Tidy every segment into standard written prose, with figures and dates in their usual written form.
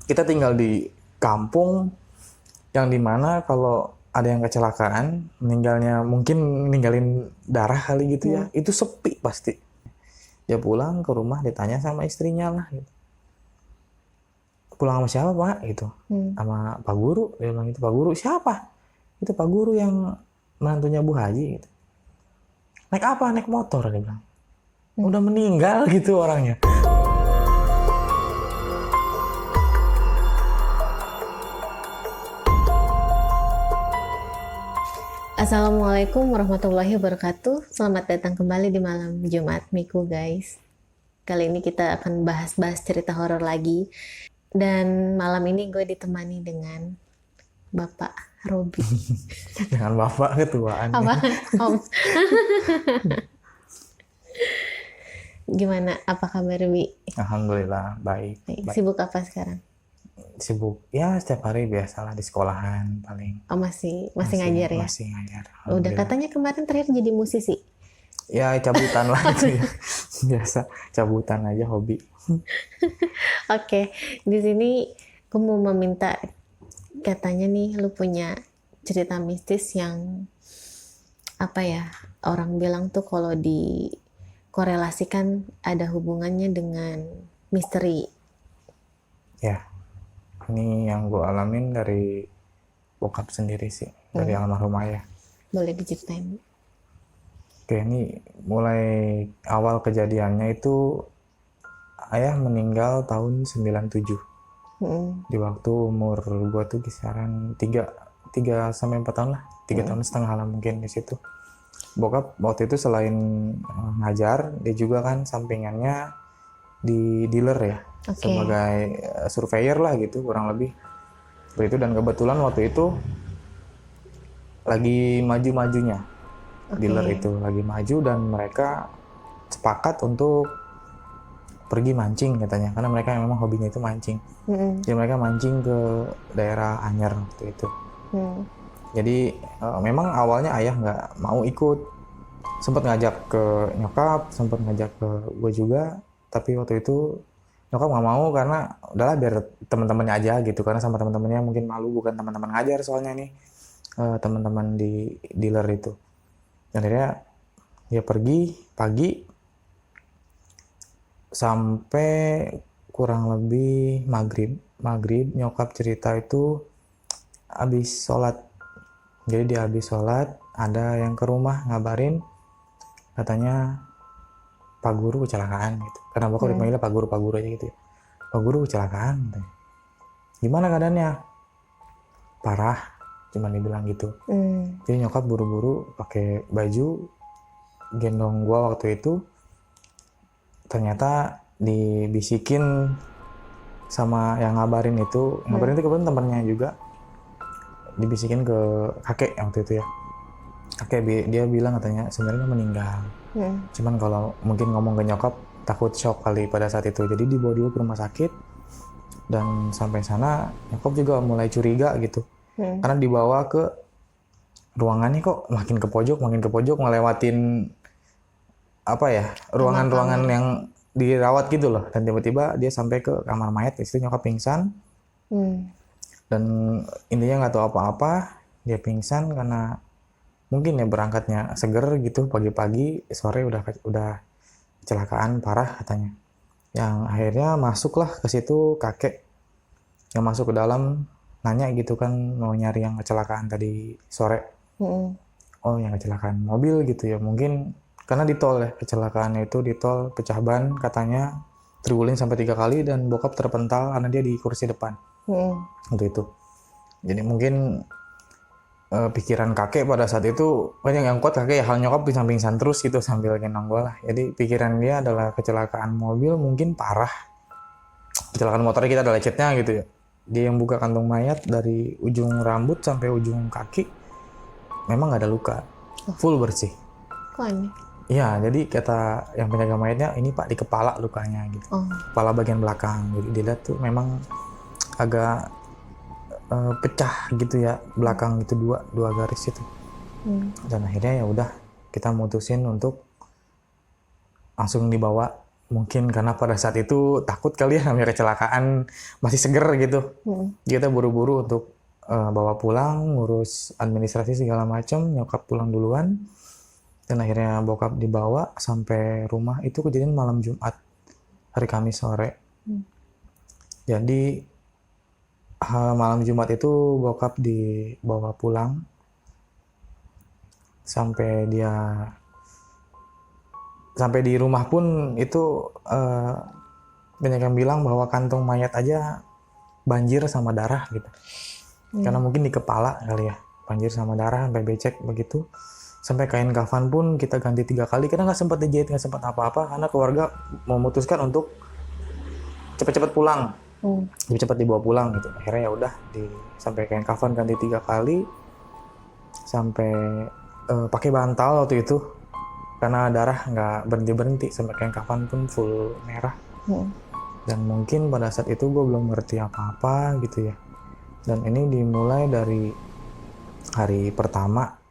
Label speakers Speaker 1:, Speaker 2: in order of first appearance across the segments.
Speaker 1: kita tinggal di kampung yang dimana kalau ada yang kecelakaan, mungkin ninggalin darah kali gitu ya, itu sepi pasti. Dia pulang ke rumah ditanya sama istrinya lah gitu. Pulang sama siapa Pak? Gitu. Sama Pak Guru. Dia bilang itu Pak Guru. Siapa? Itu Pak Guru yang menantunya Bu Haji gitu. Naik apa? Naik motor dia bilang. Udah meninggal gitu orangnya.
Speaker 2: Assalamualaikum warahmatullahi wabarakatuh. Selamat datang kembali di malam Jumat Miku guys. Kali ini kita akan bahas-bahas cerita horor lagi. Dan malam ini gue ditemani dengan Bapak Robi.
Speaker 1: Dengan Bapak ketuaan.
Speaker 2: Apa? Om. Gimana? Apa kabar Bi?
Speaker 1: Alhamdulillah baik.
Speaker 2: Sibuk apa sekarang?
Speaker 1: Sibuk ya setiap hari biasalah di sekolahan paling.
Speaker 2: Oh masih ngajar ya?
Speaker 1: Masih ngajar.
Speaker 2: Udah katanya kemarin terakhir jadi musisi.
Speaker 1: Ya cabutan lah itu ya. Biasa cabutan aja hobi.
Speaker 2: Oke, di sini aku mau meminta, katanya nih lu punya cerita mistis yang apa ya, orang bilang tuh kalau dikorelasikan ada hubungannya dengan misteri.
Speaker 1: Ya, ini yang gue alamin dari bokap sendiri sih, dari almarhum ayah.
Speaker 2: Boleh diceritain?
Speaker 1: Oke, ini mulai awal kejadiannya itu ayah meninggal tahun 97. Di waktu umur gue tuh kisaran 3 sampai 4 tahun lah. 3 tahun setengah lah mungkin di situ. Bokap waktu itu selain ngajar, dia juga kan sampingannya di dealer ya. Sebagai surveyor lah gitu kurang lebih. Seperti itu, dan kebetulan waktu itu lagi maju-majunya. Dealer itu lagi maju dan mereka sepakat untuk pergi mancing katanya, karena mereka memang hobinya itu mancing. Jadi mereka mancing ke daerah Anyer waktu itu. Jadi memang awalnya ayah nggak mau ikut, sempat ngajak ke nyokap, sempat ngajak ke gue juga, tapi waktu itu nyokap nggak mau karena udahlah biar teman-temannya aja gitu, karena sama teman-temannya mungkin malu, bukan teman-teman ngajar soalnya nih, teman-teman di dealer itu. Dan akhirnya dia pergi pagi sampai kurang lebih maghrib nyokap cerita itu habis sholat. Jadi dia habis sholat, ada yang ke rumah ngabarin katanya Pak Guru kecelakaan gitu, karena bokap dipanggilnya Pak Guru aja gitu ya. Pak Guru kecelakaan katanya. Gimana keadaannya? Parah, cuman dibilang gitu. Jadi nyokap buru-buru pakai baju gendong gua waktu itu. Ternyata dibisikin sama yang ngabarin itu. Ngabarin itu kebetulan temennya juga. Dibisikin ke kakek waktu itu ya. Kakek dia bilang katanya sebenarnya meninggal. Cuman kalau mungkin ngomong ke nyokap takut shock kali pada saat itu. Jadi dibawa dulu ke rumah sakit. Dan sampai sana nyokap juga mulai curiga gitu. Karena dibawa ke ruangannya kok makin ke pojok ngelewatin apa ya, ruangan-ruangan yang dirawat gitu loh, dan tiba-tiba dia sampai ke kamar mayat. Di situ nyokap pingsan. Dan intinya nggak tahu apa-apa, dia pingsan karena mungkin ya berangkatnya seger gitu pagi-pagi, sore udah kecelakaan parah katanya. Yang akhirnya masuklah ke situ kakek yang masuk ke dalam, nanya gitu kan, mau nyari yang kecelakaan tadi sore. Oh yang kecelakaan mobil gitu ya, mungkin karena di tol ya kecelakaannya itu, di tol pecah ban katanya, terguling sampai 3 kali dan bokap terpental karena dia di kursi depan untuk itu. Jadi mungkin pikiran kakek pada saat itu kan yang kuat kakek ya, hal nyokap pingsan terus gitu sambil gendong gue lah. Jadi pikiran dia adalah kecelakaan mobil mungkin parah, kecelakaan motornya kita ada lecetnya gitu ya. Dia yang buka kantung mayat dari ujung rambut sampai ujung kaki memang nggak ada luka, full bersih.
Speaker 2: Kok aneh?
Speaker 1: Iya, jadi kata yang penjaga mayatnya, ini Pak di kepala lukanya gitu. Kepala bagian belakang. Jadi dilihat tuh memang agak pecah gitu ya, belakang itu dua garis itu. Dan akhirnya ya udah kita mutusin untuk langsung dibawa mungkin karena pada saat itu takut kali ya, namanya kecelakaan masih seger gitu. Kita buru-buru untuk bawa pulang, ngurus administrasi segala macam, nyokap pulang duluan. Dan akhirnya bokap dibawa sampai rumah. Itu kejadian malam Jumat, hari Kamis sore. Jadi malam Jumat itu bokap dibawa pulang sampai di rumah pun itu banyak yang bilang bahwa kantong mayat aja banjir sama darah gitu. Karena mungkin di kepala kali ya, banjir sama darah sampai becek begitu. Sampai kain kafan pun kita ganti 3 kali, karena nggak sempat dijahit, nggak sempat apa-apa, karena keluarga memutuskan untuk cepat-cepat pulang, cepat dibawa pulang gitu. Akhirnya ya udah sampai kain kafan ganti 3 kali, sampai pakai bantal waktu itu, karena darah nggak berhenti sampai kain kafan pun full merah. Dan mungkin pada saat itu gue belum ngerti apa-apa gitu ya. Dan ini dimulai dari hari pertama.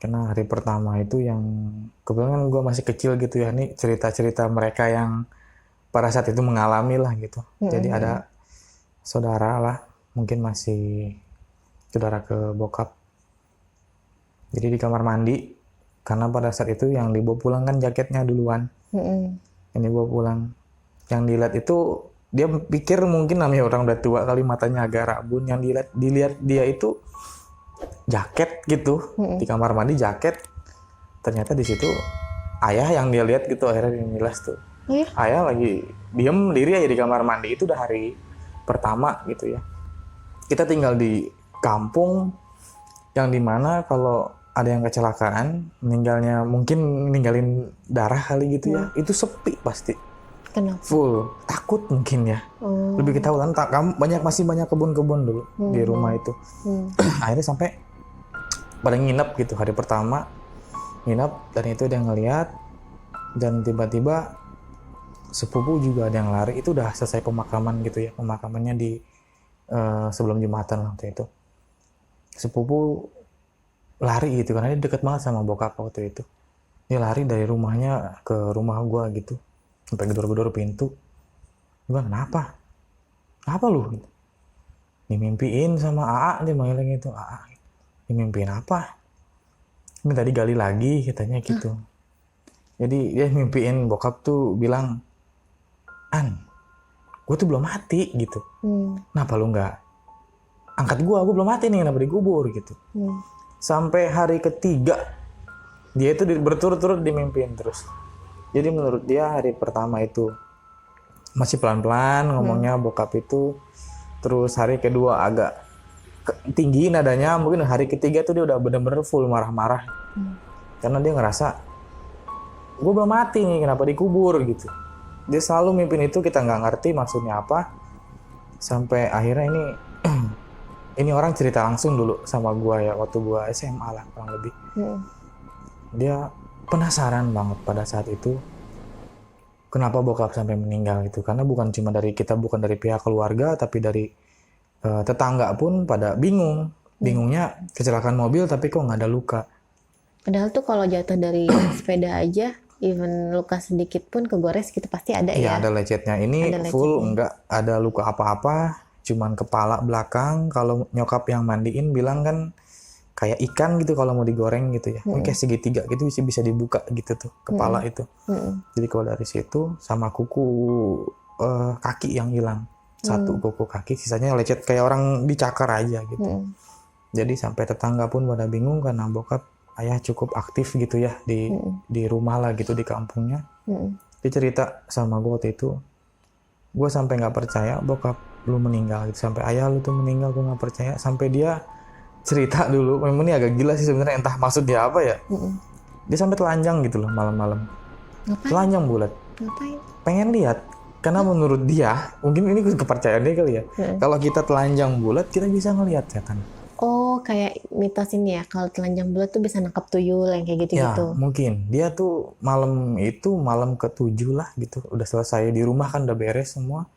Speaker 1: Karena hari pertama itu yang kebetulan gue masih kecil gitu ya, ini cerita-cerita mereka yang pada saat itu mengalami lah gitu. Jadi ada saudara lah, mungkin masih saudara ke bokap. Jadi di kamar mandi, karena pada saat itu yang dibawa pulang kan jaketnya duluan. Yang dibawa pulang, yang dilihat itu dia pikir mungkin namanya orang udah tua kali, matanya agak rabun. Yang dilihat dia itu jaket gitu, di kamar mandi jaket. Ternyata di situ ayah yang dia lihat gitu. Akhirnya dia milas tuh. Ayah lagi diem diri aja di kamar mandi. Itu udah hari pertama gitu ya. Kita tinggal di kampung yang dimana kalau ada yang kecelakaan, ninggalin darah kali gitu ya, itu sepi pasti.
Speaker 2: Kenapa?
Speaker 1: Full takut mungkin ya. Lebih ketahuan, masih banyak kebun-kebun dulu di rumah itu. Akhirnya sampai pada nginep gitu, hari pertama nginep, dan itu dia ngeliat. Dan tiba-tiba sepupu juga ada yang lari. Itu udah selesai pemakaman gitu ya, pemakamannya di sebelum Jumatan waktu itu. Sepupu lari gitu, karena dia deket banget sama bokap waktu itu. Dia lari dari rumahnya ke rumah gua gitu, sampai gedor-gedor pintu. Gua kenapa? Apa lu? Dimimpiin sama AA, dia manggilnya gitu, AA. Dimimpiin apa? Ini tadi gali lagi, katanya gitu. Jadi dia mimpiin bokap tuh bilang, An, gue tuh belum mati gitu. Kenapa lu nggak angkat gue belum mati nih, kenapa dikubur gitu. Sampai hari ketiga dia itu berturut-turut dimimpiin terus. Jadi menurut dia hari pertama itu masih pelan-pelan ngomongnya bokap itu, terus hari kedua agak tinggi nadanya, mungkin hari ketiga tuh dia udah bener-bener full marah-marah. Karena dia ngerasa gue belum mati nih, kenapa dikubur gitu. Dia selalu mimpin itu, kita nggak ngerti maksudnya apa. Sampai akhirnya ini orang cerita langsung dulu sama gue ya, waktu gue SMA lah kurang lebih. Dia penasaran banget pada saat itu kenapa bokap sampai meninggal gitu. Karena bukan cuma dari kita, bukan dari pihak keluarga, tapi dari tetangga pun pada bingung. Bingungnya kecelakaan mobil tapi kok nggak ada luka.
Speaker 2: Padahal tuh kalau jatuh dari sepeda aja, even luka sedikit pun kegores gitu pasti ada ya.
Speaker 1: Iya, ada lecetnya. Ini full nggak ada luka apa-apa, cuman kepala belakang. Kalau nyokap yang mandiin bilang kan kayak ikan gitu kalau mau digoreng gitu ya. Kayak segitiga gitu bisa dibuka gitu tuh kepala itu. Jadi kalau dari situ sama kuku kaki yang hilang. Satu kuku kaki, sisanya lecet kayak orang dicakar aja gitu. Jadi sampai tetangga pun pada bingung karena bokap ayah cukup aktif gitu ya di rumah lah gitu, di kampungnya. Dia cerita sama gue waktu itu, gue sampai nggak percaya bokap lu meninggal gitu, sampai ayah lu tuh meninggal gue nggak percaya. Sampai dia cerita dulu, memang ini agak gila sih sebenarnya, entah maksud dia apa ya. Dia sampai telanjang gitu loh malam-malam. Telanjang bulat.
Speaker 2: Ngapain?
Speaker 1: Pengen lihat, karena menurut dia, mungkin ini kepercayaan dia kali ya. Kalau kita telanjang bulat kita bisa ngelihat setan.
Speaker 2: Oh, kayak mitos ini ya, kalau telanjang bulat tuh bisa nangkap tuyul yang kayak gitu-gitu.
Speaker 1: Ya, mungkin. Dia tuh malam itu malam ke-7 lah gitu. Udah selesai di rumah kan, udah beres semua.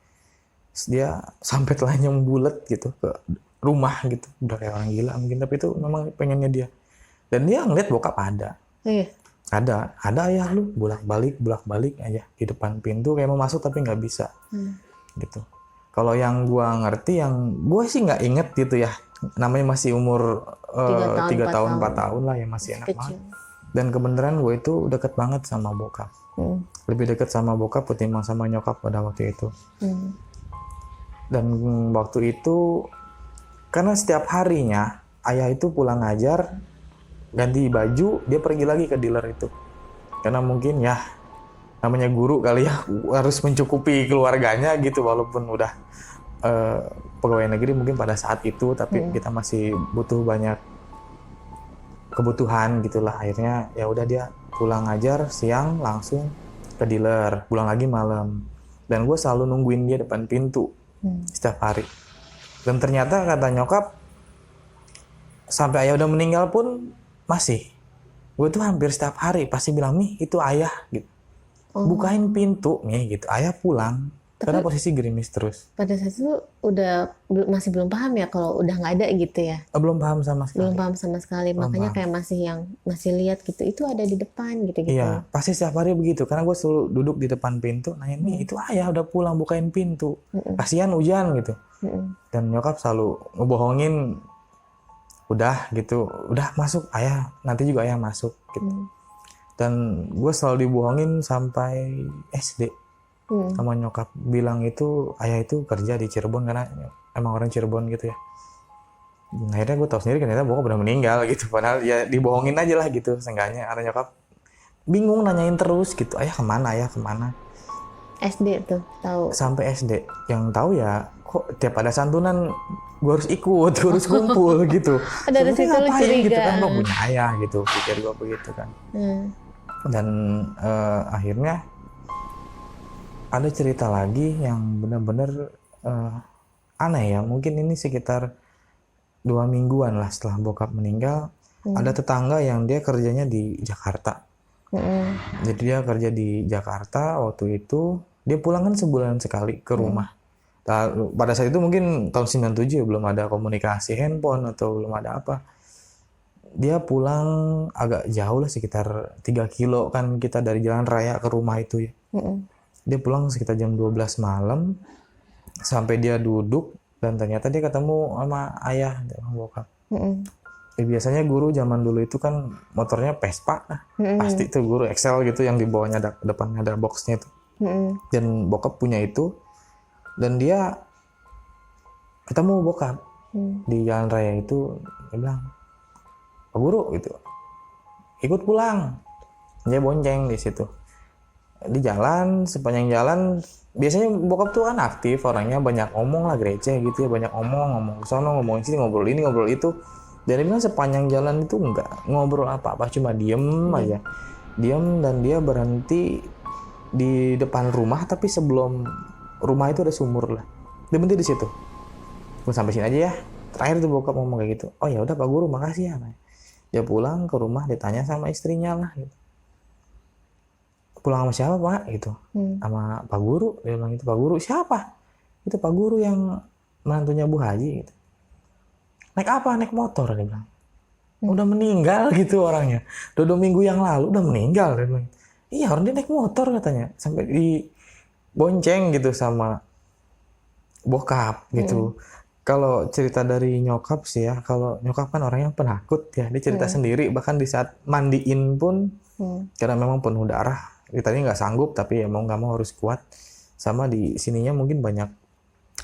Speaker 1: Terus dia sampai telanjang bulat gitu ke rumah gitu. Udah kayak orang gila mungkin, tapi itu memang pengennya dia. Dan dia ngeliat bokap ada.
Speaker 2: Iya.
Speaker 1: ada ayah lu bolak-balik aja di depan pintu kayak mau masuk tapi nggak bisa gitu. Kalau yang gua ngerti, yang gua sih nggak inget gitu ya, namanya masih umur 3 tahun 4 tahun lah ya, masih enak banget. Dan kebenaran gue itu deket banget sama bokap, lebih deket sama bokap ketimbang sama nyokap pada waktu itu. Dan waktu itu karena setiap harinya ayah itu pulang ngajar, ganti baju, dia pergi lagi ke dealer itu. Karena mungkin ya namanya guru kali ya, harus mencukupi keluarganya gitu, walaupun udah pegawai negeri mungkin pada saat itu, tapi kita masih butuh banyak kebutuhan gitulah. Akhirnya ya udah dia pulang ngajar siang langsung ke dealer, pulang lagi malam. Dan gue selalu nungguin dia depan pintu setiap hari. Dan ternyata kata nyokap, sampai ayah udah meninggal pun masih. Gue tuh hampir setiap hari pasti bilang, "Mi, itu ayah," gitu. Bukain pintu, Mi, gitu. Ayah pulang. Karena posisi gerimis terus.
Speaker 2: Pada saat itu masih belum paham ya kalau udah nggak ada gitu ya?
Speaker 1: Belum paham sama sekali.
Speaker 2: Belum paham sama sekali, makanya kayak masih lihat gitu, itu ada di depan gitu-gitu.
Speaker 1: Iya, pasti setiap hari begitu. Karena gue selalu duduk di depan pintu, nanya, "Mi, itu ayah udah pulang, bukain pintu. Kasihan hujan," gitu. Dan nyokap selalu ngebohongin, udah gitu, udah masuk ayah, nanti juga ayah masuk gitu. Dan gue selalu dibohongin sampai SD. Sama nyokap bilang itu ayah itu kerja di Cirebon karena emang orang Cirebon gitu ya. Akhirnya gue tahu sendiri ternyata bokap udah meninggal gitu, padahal ya dibohongin aja lah gitu. Seenggaknya ada nyokap bingung nanyain terus gitu, ayah kemana
Speaker 2: SD tuh tahu.
Speaker 1: Sampai SD yang tahu ya, kok tiap ada santunan gue harus ikut, gue harus kumpul gitu.
Speaker 2: Dari situ lu
Speaker 1: ngapain gitu kan,
Speaker 2: curiga.
Speaker 1: lo punya ayah gitu, pikir gue begitu kan. Dan akhirnya ada cerita lagi yang benar-benar aneh ya. Mungkin ini sekitar 2 mingguan lah setelah bokap meninggal. Ada tetangga yang dia kerjanya di Jakarta. Jadi dia kerja di Jakarta waktu itu. Dia pulang kan sebulan sekali ke rumah. Pada saat itu mungkin tahun 97 ya, belum ada komunikasi handphone atau belum ada apa. Dia pulang agak jauh lah, sekitar 3 kilo kan kita dari jalan raya ke rumah itu ya. Dia pulang sekitar jam 12 malam, sampai dia duduk dan ternyata dia ketemu sama ayah dan bokap. Biasanya guru zaman dulu itu kan motornya Vespa, pasti itu guru Excel gitu yang di bawahnya depannya ada boxnya itu. Dan bokap punya itu, dan dia ketemu bokap di jalan raya itu. Dia bilang, "Pak Guru," gitu, "ikut pulang." Dia bonceng di situ. Di jalan, sepanjang jalan, biasanya bokap tuh kan aktif orangnya, banyak ngomong lah, gereja gitu ya, banyak ngomong ke sono, ngomong sini, ngobrol ini, ngobrol itu. Dan dia bilang sepanjang jalan itu nggak ngobrol apa-apa, cuma diem aja. Diem, dan dia berhenti di depan rumah, tapi sebelum rumah itu ada sumur lah. Dia berhenti di situ. "Gue sampai sini aja ya." Terakhir tuh bokap ngomong kayak gitu. "Oh ya udah Pak Guru, makasih ya." Dia pulang ke rumah, ditanya sama istrinya lah gitu. "Pulang sama siapa Pak?" gitu. "Sama Pak Guru." Dia bilang itu. "Pak Guru siapa?" "Itu Pak Guru yang menantunya Bu Haji." Gitu. "Naik apa?" "Naik motor." Dia bilang. "Udah meninggal gitu orangnya. 2 minggu yang lalu udah meninggal." Dia bilang. "Iya, orang dia naik motor," katanya. Sampai dibonceng gitu sama bokap gitu. Kalau cerita dari nyokap sih ya, kalau nyokap kan orang yang penakut ya. Dia cerita sendiri, bahkan di saat mandiin pun, karena memang penuh darah. Tadinya nggak sanggup, tapi ya mau nggak mau harus kuat. Sama di sininya mungkin banyak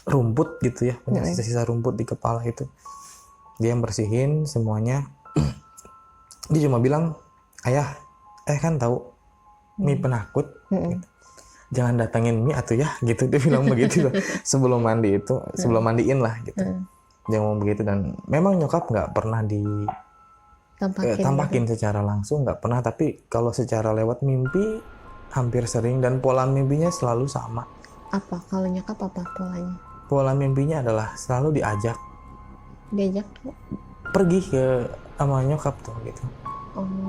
Speaker 1: rumput gitu ya, banyak sisa-sisa rumput di kepala itu. Dia yang bersihin semuanya. Dia cuma bilang, "Ayah, kan tahu Mi penakut. Gitu. Jangan datangin Mi atuh ya," gitu. Dia bilang begitu sebelum mandi itu, sebelum mandiin lah gitu. Dia ngomong begitu. Dan memang nyokap nggak pernah tampakin secara langsung, nggak pernah. Tapi kalau secara lewat mimpi hampir sering, dan pola mimpinya selalu sama.
Speaker 2: Apa kalau nyokap, apa polanya?
Speaker 1: Pola mimpinya adalah selalu diajak pergi ke sama nyokap tuh gitu.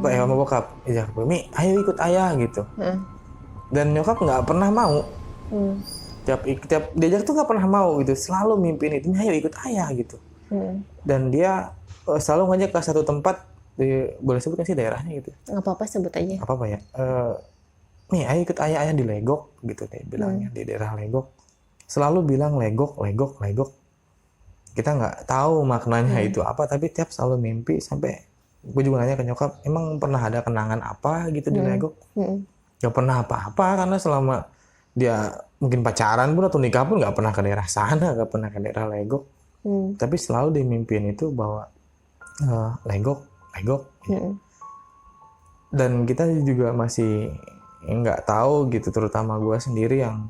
Speaker 1: Sama bokap, ajak, "Mi, ayo ikut ayah," gitu. Dan nyokap nggak pernah mau. Tiap diajak tuh nggak pernah mau gitu. Selalu mimpin itu, "Ayo ikut ayah," gitu. Dan dia selalu ngajak ke satu tempat boleh sebut kan sih daerahnya gitu?
Speaker 2: Nggak apa-apa, sebut aja.
Speaker 1: Apa ya? Nih, ayo ikut ayah di Legok gitu deh bilangnya, di daerah Legok. Selalu bilang Legok, Legok, Legok. Kita nggak tahu maknanya itu apa, tapi tiap selalu mimpi sampai gue juga nanya ke nyokap, emang pernah ada kenangan apa gitu di Legok? Gak pernah apa-apa, karena selama dia mungkin pacaran pun atau nikah pun nggak pernah ke daerah sana, nggak pernah ke daerah Legok. Tapi selalu dimimpin itu bahwa Legok, Legok. Dan kita juga masih nggak tahu gitu, terutama gue sendiri yang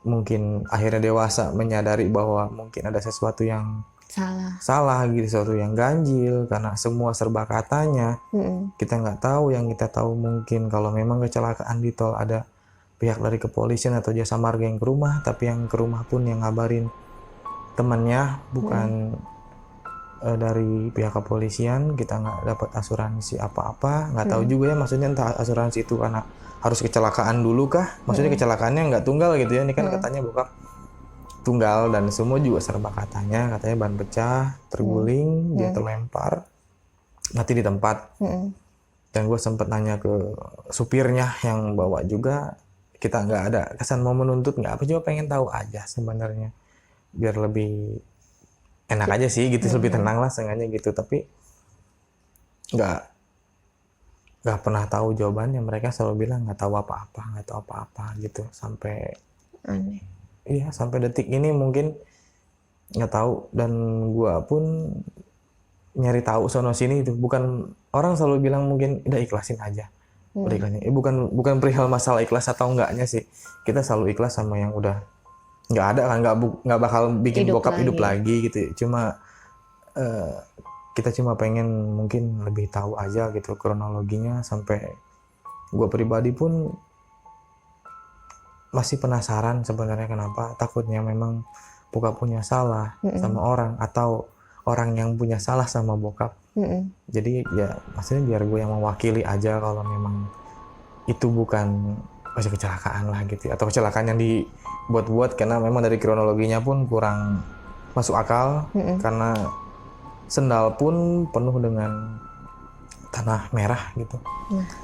Speaker 1: mungkin akhirnya dewasa menyadari bahwa mungkin ada sesuatu yang salah gitu, sesuatu yang ganjil karena semua serba katanya. Kita nggak tahu, yang kita tahu mungkin kalau memang kecelakaan di tol ada pihak dari kepolisian atau jasa marga yang ke rumah, tapi yang ke rumah pun yang ngabarin temannya bukan dari pihak kepolisian. Kita nggak dapat asuransi apa-apa, nggak tahu juga ya maksudnya, entah asuransi itu karena harus kecelakaan dulu kah, maksudnya kecelakaannya nggak tunggal gitu ya, ini kan katanya bokap tunggal dan semua juga serba katanya ban pecah, terguling, dia terlempar, mati di tempat. Dan gue sempet nanya ke supirnya yang bawa juga, kita nggak ada kesan mau menuntut, nggak apa, cuma pengen tahu aja sebenarnya, biar lebih enak aja sih gitu, lebih tenang lah sengaja gitu. Tapi nggak pernah tahu jawabannya, mereka selalu bilang nggak tahu apa-apa gitu sampai
Speaker 2: aneh.
Speaker 1: Iya, sampai detik ini mungkin nggak tahu, dan gua pun nyari tahu sono sini itu. Bukan, orang selalu bilang mungkin udah ikhlasin aja, udah ikhlasin. Bukan perihal masalah ikhlas atau enggaknya sih. Kita selalu ikhlas sama yang udah nggak ada kan, nggak bakal bikin bokap hidup lagi gitu. Cuma kita cuma pengen mungkin lebih tahu aja gitu kronologinya. Sampai gua pribadi pun masih penasaran sebenarnya kenapa, takutnya memang bokap punya salah sama orang, atau orang yang punya salah sama bokap. Jadi ya maksudnya biar gue yang mewakili aja kalau memang itu bukan kecelakaan lah gitu, atau kecelakaan yang dibuat-buat, karena memang dari kronologinya pun kurang masuk akal. Karena sendal pun penuh dengan tanah merah gitu.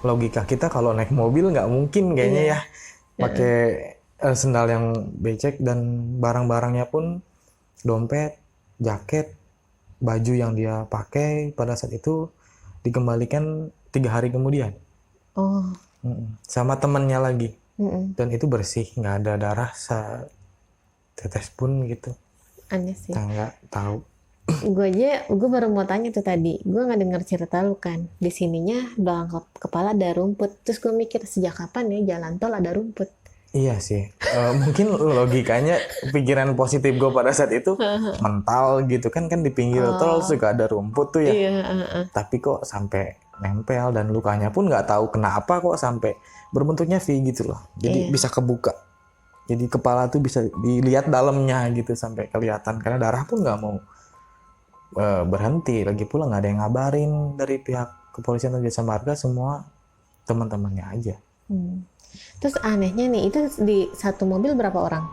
Speaker 1: Logika kita kalau naik mobil nggak mungkin kayaknya ya pakai sendal yang becek, dan barang-barangnya pun dompet, jaket, baju yang dia pakai pada saat itu dikembalikan 3 hari kemudian. Sama temannya lagi. Dan itu bersih, nggak ada darah setetes pun gitu.
Speaker 2: Aneh sih.
Speaker 1: Nggak tahu.
Speaker 2: Gue baru mau tanya tuh tadi, gue nggak dengar cerita lu kan, di sininya belakang kepala ada rumput, terus gue mikir sejak kapan ya jalan tol ada rumput.
Speaker 1: Iya sih, mungkin logikanya pikiran positif gue pada saat itu mental gitu kan di pinggir tol suka ada rumput tuh ya. Tapi kok sampai nempel, dan lukanya pun nggak tahu kenapa kok sampai berbentuknya V gitu loh, jadi bisa kebuka, jadi kepala tuh bisa dilihat dalamnya gitu sampai kelihatan, karena darah pun nggak mau berhenti. Lagi pula nggak ada yang ngabarin dari pihak kepolisian atau jasa marga, semua teman-temannya aja.
Speaker 2: Terus anehnya nih, itu di satu mobil berapa orang?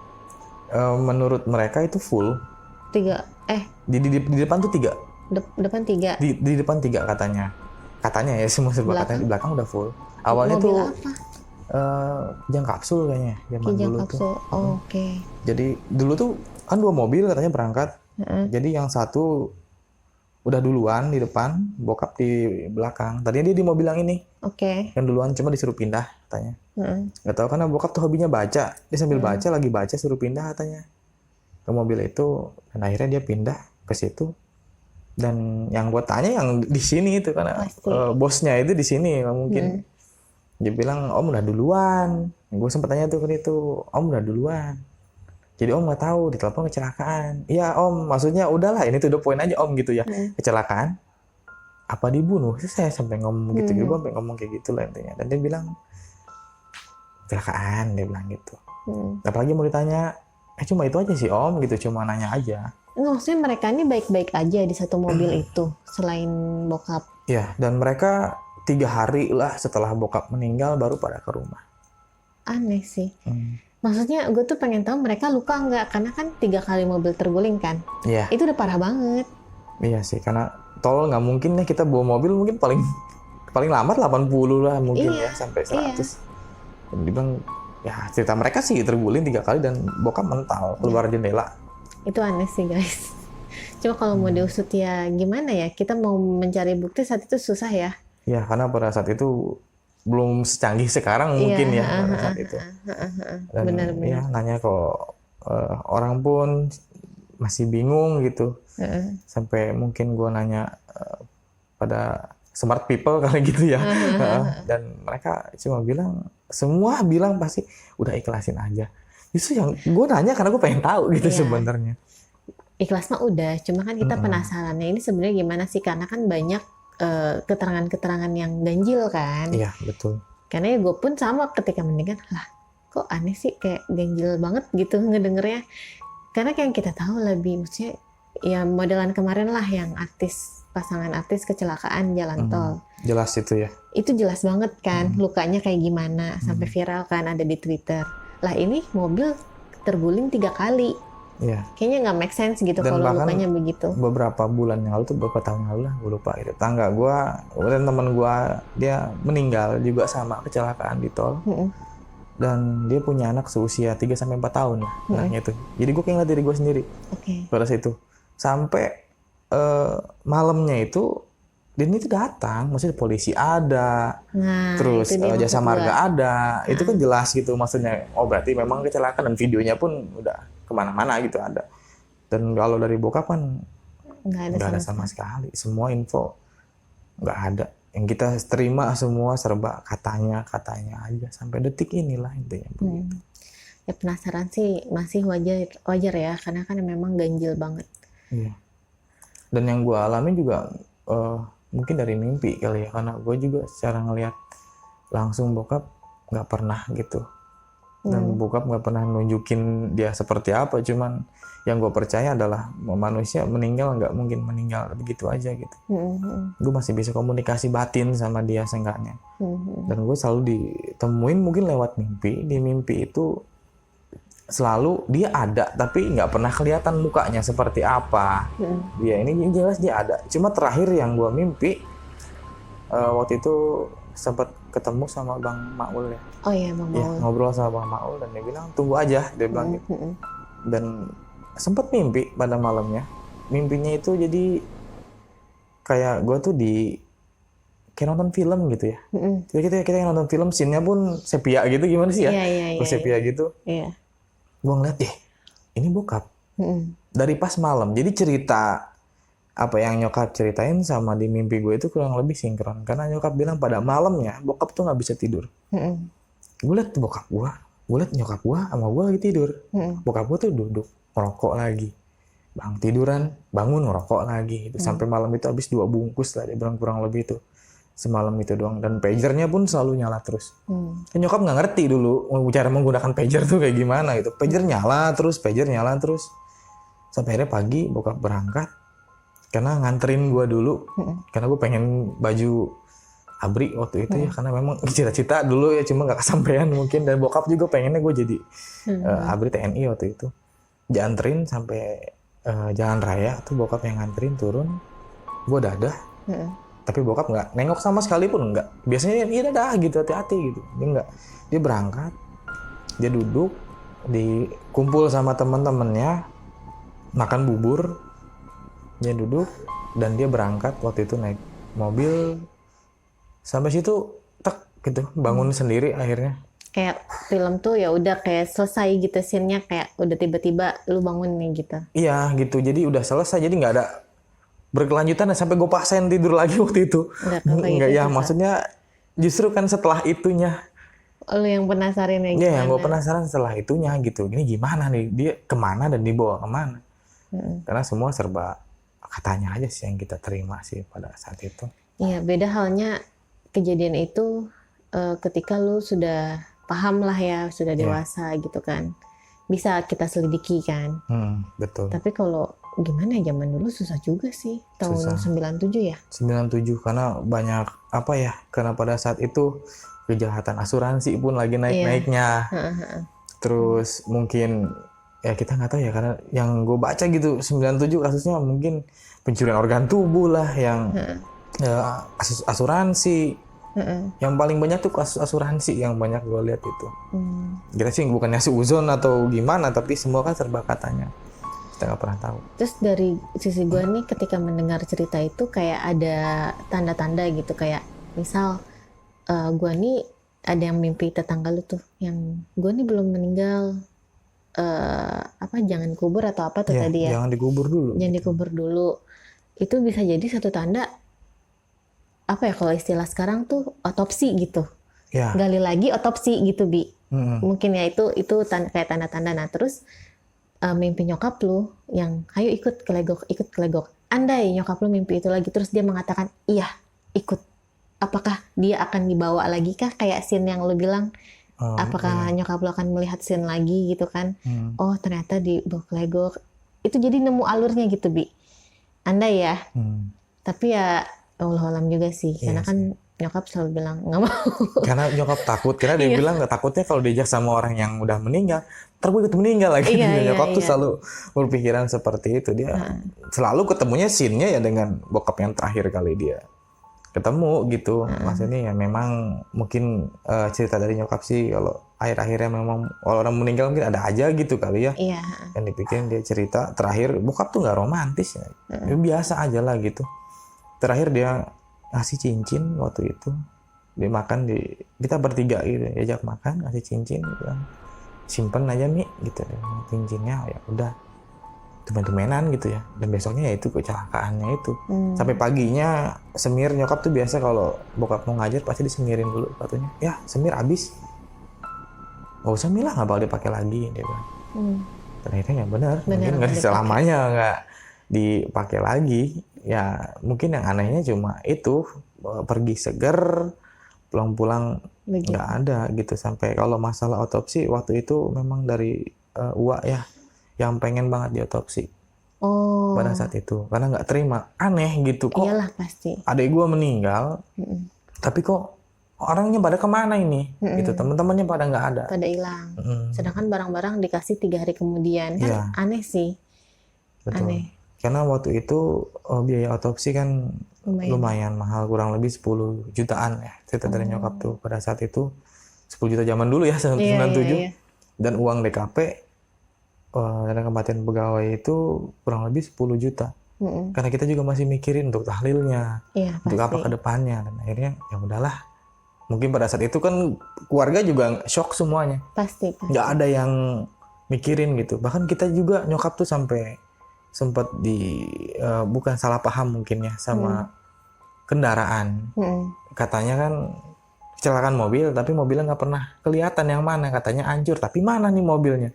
Speaker 1: Menurut mereka itu full.
Speaker 2: 3.
Speaker 1: Di depan tuh 3.
Speaker 2: Depan 3.
Speaker 1: Di depan 3 katanya ya, semua serba katanya. Di belakang udah full. Awalnya
Speaker 2: mobil
Speaker 1: tuh
Speaker 2: apa?
Speaker 1: Kijang kapsul kayaknya zaman
Speaker 2: Kijang
Speaker 1: dulu
Speaker 2: kapsul.
Speaker 1: tuh.
Speaker 2: Oke.
Speaker 1: Jadi dulu tuh kan 2 mobil katanya berangkat. Jadi yang satu udah duluan di depan, bokap di belakang. Tadinya dia di mobil yang ini. Yang duluan, cuma disuruh pindah katanya. Nggak tahu, karena bokap tuh hobinya baca. Dia sambil lagi baca suruh pindah katanya ke mobil itu, dan akhirnya dia pindah ke situ. Dan yang gue tanya yang di sini itu, karena bosnya itu di sini mungkin. Dia bilang om udah duluan. Gue sempet tanya tuh ke dia tuh, om udah duluan. Jadi om nggak tahu, ditelepon kecelakaan. Iya om, maksudnya udahlah ini tuh the point aja om gitu ya. Kecelakaan? Apa dibunuh? Saya sampai ngomong gitu, gue sampai ngomong kayak gitu lah intinya. Dan dia bilang kecelakaan, dia bilang gitu. Apalagi mau ditanya, cuma itu aja sih om gitu, cuma nanya aja.
Speaker 2: Maksudnya mereka ini baik-baik aja di satu mobil itu, selain bokap?
Speaker 1: Iya, dan mereka 3 hari lah setelah bokap meninggal baru pada ke rumah.
Speaker 2: Aneh sih. Maksudnya gue tuh pengen tahu mereka luka nggak, karena kan 3 kali mobil terguling kan.
Speaker 1: Iya.
Speaker 2: Itu udah parah banget.
Speaker 1: Iya sih, karena tol nggak mungkin ya kita bawa mobil, mungkin paling lambat 80 lah mungkin
Speaker 2: Iya,
Speaker 1: ya sampai
Speaker 2: iya.
Speaker 1: 100. Dan dia bilang ya cerita mereka sih terguling 3 kali dan bokap mental keluar jendela.
Speaker 2: Itu aneh sih guys. Cuma kalau mau diusut ya gimana ya, kita mau mencari bukti saat itu susah ya.
Speaker 1: Ya karena pada saat itu belum secanggih sekarang mungkin ya pada saat itu. Dan
Speaker 2: Benar-benar.
Speaker 1: ya nanya kok orang pun masih bingung gitu. Sampai mungkin gue nanya pada smart people kali gitu ya. Dan mereka cuma bilang, semua bilang pasti udah ikhlasin aja. Justru yang gue nanya karena gue pengen tahu gitu sebenarnya.
Speaker 2: Ikhlas mah udah, cuma kan kita penasarannya ini sebenarnya gimana sih, karena kan banyak keterangan-keterangan yang ganjil kan.
Speaker 1: Iya betul.
Speaker 2: Karena ya gue pun sama ketika mendengar, lah kok aneh sih, kayak ganjil banget gitu ngedengernya. Karena kayak yang kita tahu lebih, maksudnya ya modelan kemarin lah yang pasangan artis kecelakaan jalan tol.
Speaker 1: Jelas itu ya.
Speaker 2: Itu jelas banget kan lukanya kayak gimana, sampai viral kan ada di Twitter. Lah ini mobil terguling 3 kali.
Speaker 1: Iya.
Speaker 2: Kayaknya nggak make sense gitu
Speaker 1: Dan
Speaker 2: kalau
Speaker 1: bahkan
Speaker 2: lukanya begitu.
Speaker 1: beberapa bulan yang lalu tuh, beberapa tahun yang lalu lah, gue lupa gitu. Tangga gue dan teman gue dia meninggal juga sama kecelakaan di tol. Dan dia punya anak seusia 3-4 tahun lah anaknya itu. Jadi gue kayak ngeliat diri gue sendiri pada saat itu. Sampai malamnya itu dan itu datang, maksudnya polisi ada, terus
Speaker 2: itu dia
Speaker 1: jasa
Speaker 2: maksud
Speaker 1: marga
Speaker 2: gua.
Speaker 1: ada, itu kan jelas gitu maksudnya. Oh berarti memang kecelakaan, dan videonya pun udah kemana-mana gitu ada. Dan kalau dari bokap kan
Speaker 2: Nggak
Speaker 1: nggak ada sama sekali, semua info nggak ada. Yang kita terima semua serba katanya aja sampai detik inilah intinya.
Speaker 2: Ya penasaran sih masih wajar ya, karena kan memang ganjil banget.
Speaker 1: Iya. Dan yang gue alami juga mungkin dari mimpi kali ya, karena gue juga secara ngelihat langsung bokap nggak pernah gitu. Dan bokap nggak pernah nunjukin dia seperti apa, cuman yang gue percaya adalah manusia meninggal nggak mungkin meninggal begitu aja gitu. Gue masih bisa komunikasi batin sama dia seenggaknya. Dan gue selalu ditemuin mungkin lewat mimpi. Di mimpi itu selalu dia ada, tapi nggak pernah kelihatan mukanya seperti apa. Dia ini jelas dia ada. Cuma terakhir yang gue mimpi waktu itu sempat ketemu sama Bang Maul ya.
Speaker 2: Oh iya, Bang
Speaker 1: Ya,
Speaker 2: Maul.
Speaker 1: ngobrol sama Bang Maul dan dia bilang tunggu aja, dia bilang gitu. Dan sempat mimpi pada malamnya. Mimpinya itu jadi kayak gue tuh kayak nonton film gitu ya. Kita nonton film, scene-nya pun sepia gitu, gimana sih ya?
Speaker 2: Iya.
Speaker 1: Sepia gitu.
Speaker 2: Iya.
Speaker 1: Gue ngeliat ini bokap. Dari pas malam. Jadi cerita apa yang nyokap ceritain sama di mimpi gue itu kurang lebih sinkron. Karena nyokap bilang pada malamnya bokap tuh nggak bisa tidur. Gue liat bokap gue liat nyokap gue sama gue lagi tidur. Bokap gue tuh duduk ngerokok lagi. Bang tiduran, bangun ngerokok lagi. Gitu. Sampai malam itu habis 2 bungkus lah, dia bilang kurang lebih itu. Semalam itu doang. Dan pagernya pun selalu nyala terus. Nyokap nggak ngerti dulu cara menggunakan pager tuh kayak gimana gitu. Pager nyala terus. Sampai akhirnya pagi bokap berangkat. Karena nganterin gue dulu. Karena gue pengen baju ABRI waktu itu ya. Karena memang cita-cita dulu ya, cuma nggak kesampaian mungkin. Dan bokap juga pengennya gue jadi ABRI TNI waktu itu. Dianterin sampai jalan raya tuh, bokap yang nganterin turun. Gue dadah. Tapi bokap nggak nengok sama sekali pun nggak. Biasanya dia dadah gitu, hati-hati gitu. Dia nggak. Dia berangkat. Dia duduk. Dikumpul sama teman-temannya. Makan bubur. Dia duduk. Dan dia berangkat waktu itu naik mobil. Sampai situ tek gitu. Bangun sendiri akhirnya.
Speaker 2: Kayak film tuh ya udah kayak selesai gitu scene-nya, kayak udah tiba-tiba lu bangun nih gitu.
Speaker 1: Iya gitu. Jadi udah selesai. Jadi nggak ada berkelanjutan sampai gue paksain tidur lagi waktu itu. Enggak ya, maksudnya justru kan setelah itunya.
Speaker 2: Lu yang penasaran ya gimana?
Speaker 1: Iya, yang gue penasaran setelah itunya gitu. Ini gimana nih, dia kemana dan dibawa kemana? Karena semua serba katanya aja sih yang kita terima sih pada saat itu.
Speaker 2: Iya, beda halnya kejadian itu ketika lu sudah paham lah ya, sudah dewasa gitu kan. Bisa kita selidiki kan.
Speaker 1: Betul.
Speaker 2: Tapi kalau gimana ya, zaman dulu susah juga sih. Tahun 97 ya?
Speaker 1: 97, karena banyak apa ya, karena pada saat itu kejahatan asuransi pun lagi naik-naiknya. Terus mungkin ya kita nggak tahu ya, karena yang gue baca gitu 97 kasusnya mungkin pencurian organ tubuh lah, yang asuransi. Yang paling banyak tuh kasus asuransi yang banyak gue lihat itu. Kita sih bukannya seuzon atau gimana, tapi semua kan serba katanya. Kita nggak pernah tahu.
Speaker 2: Terus dari sisi gue nih ketika mendengar cerita itu kayak ada tanda-tanda gitu, kayak misal gue nih ada yang mimpi tetangga lu tuh, yang gue nih belum meninggal, jangan kubur atau apa tuh tadi ya?
Speaker 1: Jangan dikubur dulu.
Speaker 2: Jangan dikubur dulu. Itu bisa jadi satu tanda, apa ya kalau istilah sekarang tuh otopsi gitu.
Speaker 1: Ya.
Speaker 2: Gali lagi otopsi gitu, Bi. Mungkin ya itu kayak tanda-tanda. Nah terus mimpi nyokap lu yang ayo ikut kelegok. Andai nyokap lu mimpi itu lagi terus dia mengatakan iya ikut, apakah dia akan dibawa lagi kah kayak scene yang lu bilang? Apakah nyokap lu akan melihat scene lagi gitu kan? Oh ternyata dibawa kelegok. Itu jadi nemu alurnya gitu, Bi. Andai ya. Tapi ya Allahualam juga sih, karena kan nyokap selalu bilang nggak mau.
Speaker 1: Karena nyokap takut, karena dia bilang nggak, takutnya kalau diajak sama orang yang udah meninggal, ntar gue ikut meninggal lagi. Nyokap tuh selalu berpikiran seperti itu. Dia selalu ketemunya scene-nya ya dengan bokap yang terakhir kali dia ketemu gitu. Maksudnya ya memang mungkin cerita dari nyokap sih kalau akhir-akhirnya memang kalau orang meninggal mungkin ada aja gitu kali ya. Yang dipikirin dia cerita terakhir bokap tuh nggak romantis ya. Biasa aja lah gitu. Terakhir dia ngasih cincin waktu itu, dia makan kita bertiga gitu, diajak makan, ngasih cincin, bilang simpen aja Mi gitu, cincinnya ya udah temen-temenan gitu ya. Dan besoknya ya itu kecelakaannya itu. Sampai paginya semir, nyokap tuh biasa kalau bokap mau ngajar pasti disemirin dulu sepatunya. Ya semir abis, nggak usah Mi lah, nggak bakal dipakai lagi dia bilang. Ternyata ya benar, mungkin nggak selamanya nggak dipakai lagi. Ya mungkin yang anehnya cuma itu, pergi seger, pulang-pulang nggak ada gitu. Sampai kalau masalah otopsi waktu itu memang dari Uwa ya yang pengen banget diotopsi pada saat itu, karena nggak terima, aneh gitu kok.
Speaker 2: Iyalah pasti.
Speaker 1: Adik gue meninggal, tapi kok orangnya pada kemana ini? Gitu, teman-temannya pada nggak ada.
Speaker 2: Pada hilang. Sedangkan barang-barang dikasih 3 hari kemudian, kan aneh sih.
Speaker 1: Betul.
Speaker 2: Aneh.
Speaker 1: Karena waktu itu biaya otopsi kan lumayan mahal, kurang lebih 10 jutaan ya. Cerita dari nyokap tuh pada saat itu 10 juta zaman dulu ya, 97. Dan uang DKP dana kematian pegawai itu kurang lebih 10 juta. Karena kita juga masih mikirin untuk tahlilnya, untuk apa ke depannya. Dan akhirnya ya udahlah. Mungkin pada saat itu kan keluarga juga shock semuanya.
Speaker 2: Pasti.
Speaker 1: Nggak ada yang mikirin gitu. Bahkan kita juga nyokap tuh sampai sempat bukan salah paham mungkin ya sama kendaraan. Katanya kan kecelakaan mobil, tapi mobilnya nggak pernah kelihatan yang mana. Katanya hancur, tapi mana nih mobilnya?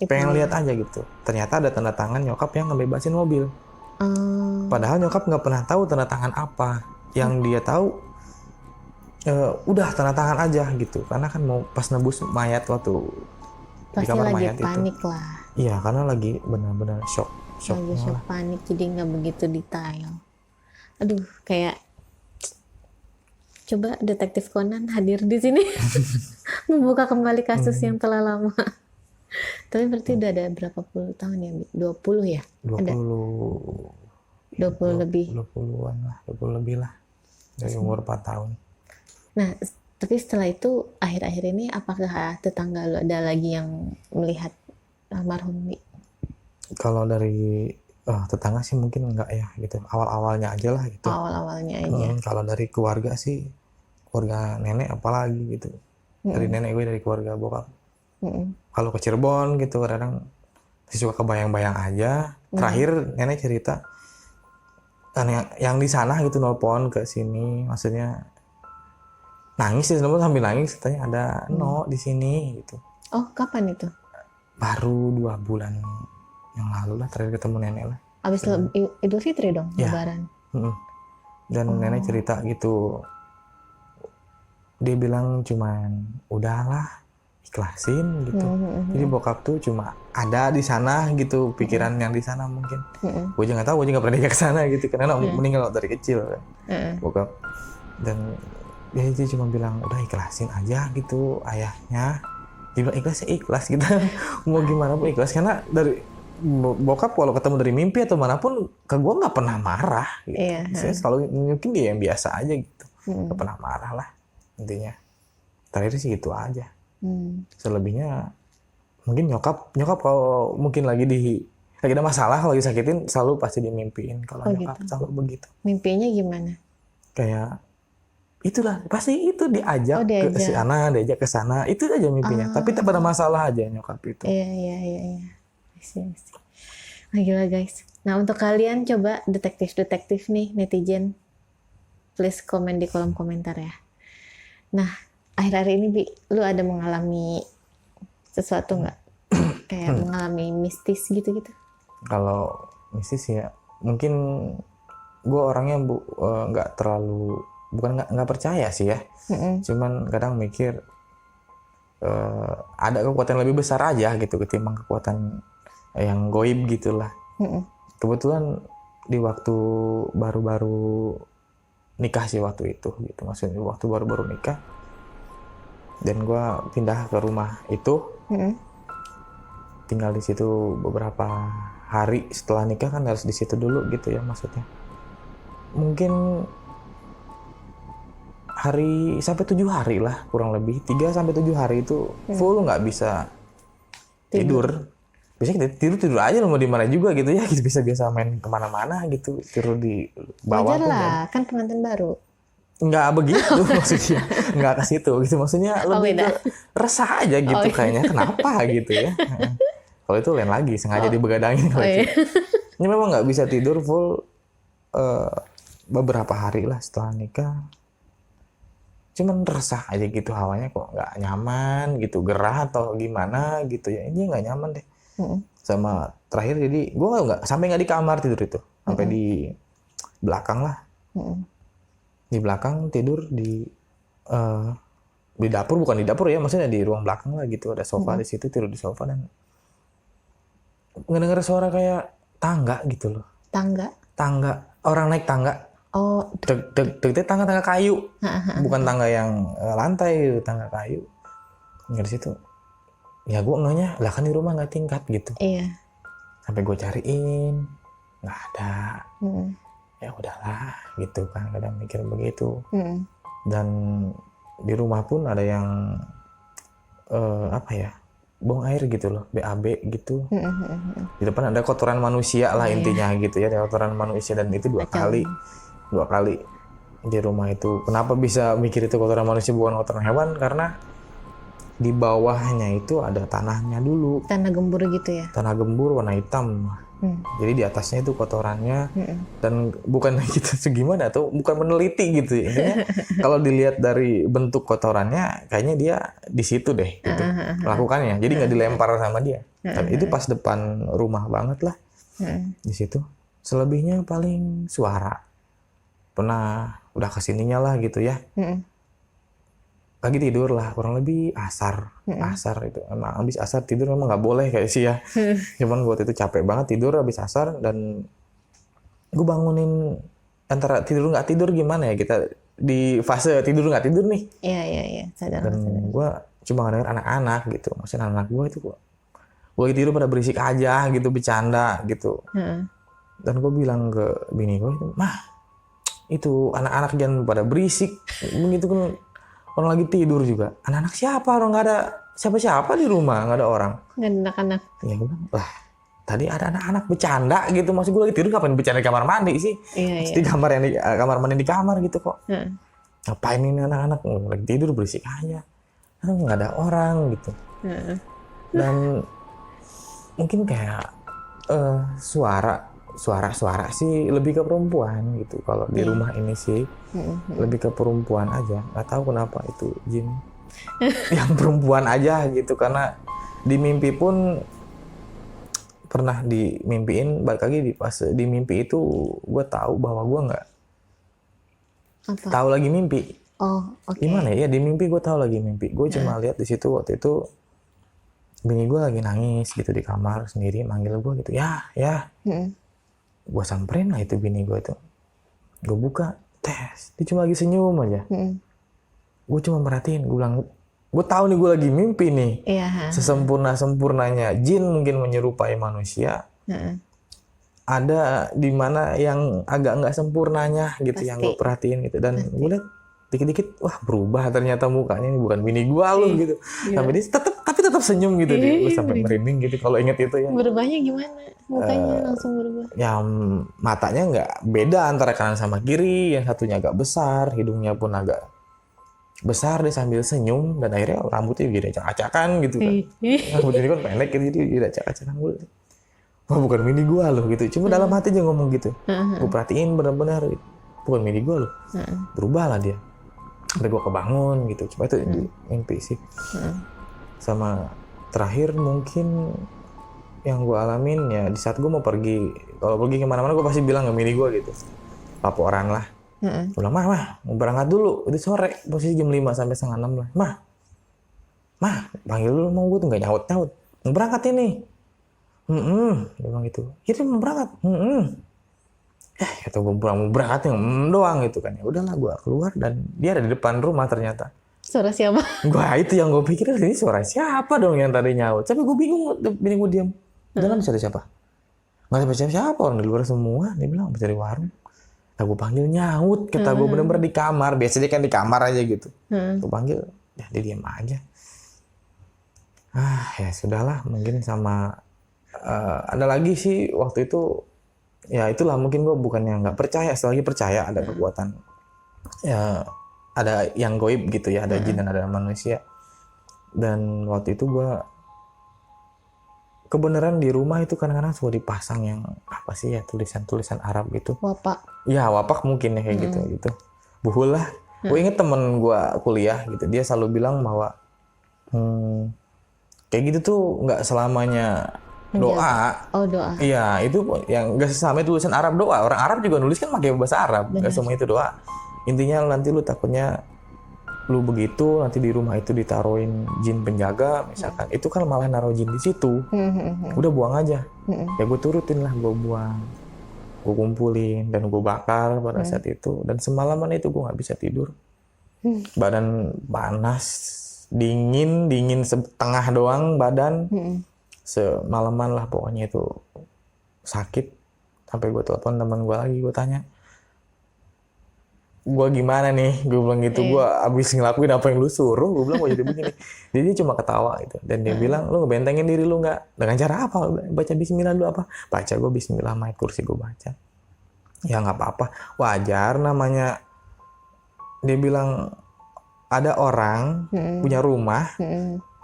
Speaker 1: Pengen lihat aja gitu. Ternyata ada tanda tangan nyokap yang ngebebasin mobil. Padahal nyokap nggak pernah tahu tanda tangan apa. Yang dia tahu udah tanda tangan aja gitu. Karena kan mau pas nebus mayat waktu
Speaker 2: pasti
Speaker 1: di kamar
Speaker 2: lagi
Speaker 1: mayat
Speaker 2: panik
Speaker 1: itu.
Speaker 2: lah.
Speaker 1: Iya, karena lagi benar-benar shock.
Speaker 2: Lagi shock panik, jadi nggak begitu detail. Aduh, kayak coba Detektif Conan hadir di sini membuka kembali kasus yang telah lama. Tapi berarti udah ada berapa puluh tahun ya? 20 ya?
Speaker 1: 20
Speaker 2: ada? 20 lebih.
Speaker 1: 20-an lah, 20 lebih lah. Dari umur 4 tahun.
Speaker 2: Nah, tapi setelah itu akhir-akhir ini apakah tetangga lo ada lagi yang melihat almarhum?
Speaker 1: Kalau dari tetangga sih mungkin enggak ya gitu. Awal-awalnya aja lah gitu.
Speaker 2: Awal-awalnya aja.
Speaker 1: Kalau dari keluarga sih, keluarga nenek apalagi gitu. Dari nenek gue, dari keluarga bokap. Kalau ke Cirebon gitu kadang masih suka kebayang-bayang aja. Terakhir nenek cerita kan yang di sana gitu nelpon ke sini, maksudnya nangis sih, sambil nangis katanya ada di sini gitu.
Speaker 2: Oh, kapan itu?
Speaker 1: Baru 2 bulan yang lalu lah terakhir ketemu nenek lah.
Speaker 2: Abis Idul Fitri dong, Lebaran.
Speaker 1: Dan nenek cerita gitu, dia bilang cuman udahlah ikhlasin gitu. Jadi bokap tuh cuma ada di sana gitu, pikiran yang di sana mungkin. Gue juga nggak tahu, gue juga pernah ke sana gitu karena meninggal dari kecil kan. Bokap. Dan dia cuma bilang udah ikhlasin aja gitu ayahnya. dibilang ikhlas ya ikhlas kita mau gimana pun ikhlas karena dari bokap walau ketemu dari mimpi atau manapun ke gue nggak pernah marah gitu.
Speaker 2: Iya.
Speaker 1: Saya selalu mungkin dia yang biasa aja gitu, nggak pernah marah lah intinya. Terakhir sih gitu aja. Selebihnya mungkin nyokap kalau mungkin lagi ada masalah, kalau lagi sakitin selalu pasti dimimpiin. Kalau nyokap
Speaker 2: gitu.
Speaker 1: selalu begitu.
Speaker 2: Mimpinya gimana?
Speaker 1: Kayak itulah pasti itu diajak ke sana, diajak ke sana, itu aja mimpinya. Tapi tak ada masalah aja nyokap itu.
Speaker 2: Iya. Nah, gila guys. Nah, untuk kalian coba detektif nih netizen, please komen di kolom komentar ya. Nah, akhir-akhir ini Bi, lu ada mengalami sesuatu nggak? Kayak mengalami mistis gitu-gitu?
Speaker 1: Kalau mistis ya, mungkin gue orangnya nggak terlalu, bukan nggak percaya sih ya. Cuman kadang mikir ada kekuatan lebih besar aja gitu ketimbang kekuatan yang goib gitulah. Kebetulan di waktu baru-baru nikah sih waktu itu gitu, maksudnya waktu baru-baru nikah dan gue pindah ke rumah itu, tinggal di situ beberapa hari setelah nikah kan harus di situ dulu gitu ya, maksudnya mungkin hari sampai 7 hari lah kurang lebih, 3 sampai 7 hari itu full nggak bisa tidur. Biasanya tidur aja lo mau di mana juga gitu ya, gitu biasa main kemana-mana gitu, tidur di bawah.
Speaker 2: Wajar lah, kan pengantin baru.
Speaker 1: Nggak begitu maksudnya, nggak ke situ gitu, maksudnya lebih ke resah aja gitu kayaknya, kenapa gitu ya. Kalau itu lain lagi, sengaja dibegadangin kalau itu. Ini memang nggak bisa tidur full beberapa hari lah setelah nikah. Cuman resah aja gitu, hawanya kok nggak nyaman gitu, gerah atau gimana gitu ya, ini nggak nyaman deh. Sama terakhir jadi gue nggak sampai nggak di kamar tidur itu, sampai di belakang lah. Di belakang tidur di dapur, bukan di dapur ya, maksudnya di ruang belakang lah gitu, ada sofa di situ, tidur di sofa dan ngedenger suara kayak tangga gitu loh. Tangga orang naik tangga.
Speaker 2: Oh,
Speaker 1: tangga kayu, bukan tangga yang lantai, tangga kayu. Dari situ ya gue ngehnya lah kan di rumah nggak tingkat gitu.
Speaker 2: Iya.
Speaker 1: Sampai gue cariin nggak ada. Ya udahlah gitu kan, kadang mikir begitu. Dan di rumah pun ada yang buang air gitu loh, BAB gitu. Di depan ada kotoran manusia lah intinya gitu ya, ada kotoran manusia, dan itu dua kali di rumah itu. Kenapa bisa mikir itu kotoran manusia bukan kotoran hewan? Karena di bawahnya itu ada tanahnya dulu.
Speaker 2: Tanah gembur gitu ya?
Speaker 1: Tanah gembur warna hitam. Jadi di atasnya itu kotorannya, dan bukan gitu segimana, atau bukan meneliti gitu. Intinya kalau dilihat dari bentuk kotorannya, kayaknya dia di situ deh gitu melakukannya. Jadi nggak dilempar sama dia. Dan itu pas depan rumah banget lah di situ. Selebihnya paling suara. Pernah udah kesininya lah gitu ya. Lagi tidur lah, kurang lebih asar itu. Emang habis asar tidur memang nggak boleh kayak sih ya. Cuman waktu itu capek banget tidur habis asar, dan gue bangunin antara tidur nggak tidur gimana ya, kita di fase tidur nggak tidur nih.
Speaker 2: Iya. Sadar.
Speaker 1: Dan gue cuma ngedenger anak-anak gitu, maksudnya anak gue itu gue tidur pada berisik aja gitu, bercanda gitu. Dan gue bilang ke bini gue itu, mah itu anak-anak jangan pada berisik begitu kan. Orang lagi tidur juga. Anak-anak siapa? Orang nggak ada siapa-siapa di rumah, nggak ada orang.
Speaker 2: Nggak ada anak-anak.
Speaker 1: Ya gue bilang, lah tadi ada anak-anak bercanda gitu. Maksud gue lagi tidur, ngapain bercanda di kamar mandi sih?
Speaker 2: Iya.
Speaker 1: Di kamar mandi di kamar gitu kok. Ngapain ini anak-anak lagi tidur berisik aja? Nggak ada orang gitu. Dan mungkin kayak suara sih lebih ke perempuan gitu. Kalau di rumah ini sih lebih ke perempuan aja. Nggak tahu kenapa itu jin yang perempuan aja gitu. Karena di mimpi pun pernah dimimpiin, balik lagi pas di mimpi itu gue tahu bahwa gue nggak tahu lagi mimpi.
Speaker 2: Oh, oke.
Speaker 1: Gimana ya, di mimpi gue tahu lagi mimpi. Gue cuma lihat di situ waktu itu bini gue lagi nangis gitu di kamar sendiri, manggil gue gitu, ya. Gue samperin lah itu bini gue tuh. Gue buka, tes, dia cuma lagi senyum aja. Gue cuma merhatiin, gue bilang, gue tahu nih gue lagi mimpi nih.
Speaker 2: Iya.
Speaker 1: Sesempurna-sempurnanya jin mungkin menyerupai manusia.
Speaker 2: Heeh.
Speaker 1: Ada di mana yang agak nggak sempurnanya gitu yang gue
Speaker 2: Pasti.
Speaker 1: perhatiin gitu. Dan gue liat dikit-dikit, wah berubah ternyata mukanya, ini bukan bini gue loh gitu. Sampai dia tetap senyum gitu dia. Gue sampai merinding gitu kalau inget itu ya.
Speaker 2: Berubahnya gimana? Mukanya langsung berubah.
Speaker 1: Yang matanya nggak beda antara kanan sama kiri, yang satunya agak besar, hidungnya pun agak besar, dia sambil senyum, dan akhirnya rambutnya jadi acak-acakan gitu kan. Rambutnya kan pendek gitu, jadi dia acak-acakan. Wah bukan mini gua loh gitu. Cuma dalam hati aja ngomong gitu. Gue perhatiin benar-benar bukan mini gua loh. Berubah lah dia. Sampai gua kebangun gitu. Cuma itu mimpi sih. Sama terakhir mungkin yang gua alamin ya di saat gua mau pergi. Kalau pergi kemana-mana gua pasti bilang ke mini gua gitu. Laporan lah. Gue bilang, mah, mau berangkat dulu. Itu sore, posisi jam 5 sampai setengah 6 lah. Mah, panggil dulu, mau gue tuh nggak nyaut-nyaut. Mau berangkat ini. Dia bilang gitu. Itu mau berangkat. Kata gue mau berangkat yang doang gitu kan. Ya udahlah, gue keluar dan dia ada di depan rumah ternyata.
Speaker 2: Suara siapa?
Speaker 1: Gua itu yang gue pikir, ini suara siapa dong yang tadi nyaut. Tapi gue bingung, bini gue diam. Dalam bisa ada siapa? Nggak ada siapa, orang di luar semua. Dia bilang, bisa di warung. Aku panggil nyaut, kata gue bener-bener di kamar. Biasanya kan di kamar aja gitu. Gue panggil, ya dia diam aja. Ya sudahlah, mungkin sama ada lagi sih waktu itu. Ya itulah mungkin gue bukannya nggak percaya, selagi percaya ada kekuatan. Ya ada yang goib gitu ya, ada jin dan ada manusia. Dan waktu itu gue kebenaran di rumah itu kadang-kadang suka dipasang yang apa sih ya, tulisan-tulisan Arab gitu.
Speaker 2: Wapak.
Speaker 1: Ya wapak mungkin ya kayak gitu. Buhul lah. Gue inget temen gue kuliah gitu, dia selalu bilang bahwa kayak gitu tuh nggak selamanya doa.
Speaker 2: Oh doa.
Speaker 1: Iya itu yang nggak selamanya tulisan Arab doa. Orang Arab juga nulis kan pakai bahasa Arab. Nggak semua itu doa. Intinya nanti lu takutnya lu begitu, nanti di rumah itu ditaruhin jin penjaga misalkan, itu kan malah naruh jin di situ. Udah buang aja. Ya gue turutin lah, gue buang, gue kumpulin dan gue bakar pada saat itu. Dan semalaman itu gue nggak bisa tidur, badan panas, dingin setengah doang badan, semalaman lah pokoknya itu sakit. Sampai gue telepon teman gue lagi, gue tanya, gue gimana nih, gue bilang gitu, gue abis ngelakuin apa yang lu suruh, gue bilang gue jadi begini. Jadi dia cuma ketawa gitu, dan dia bilang, lu ngebentengin diri lu nggak? Dengan cara apa? Baca bismillah dulu apa? Baca, gue bismillah, ayat kursi gue baca. Ya nggak apa-apa, wajar namanya. Dia bilang, ada orang punya rumah,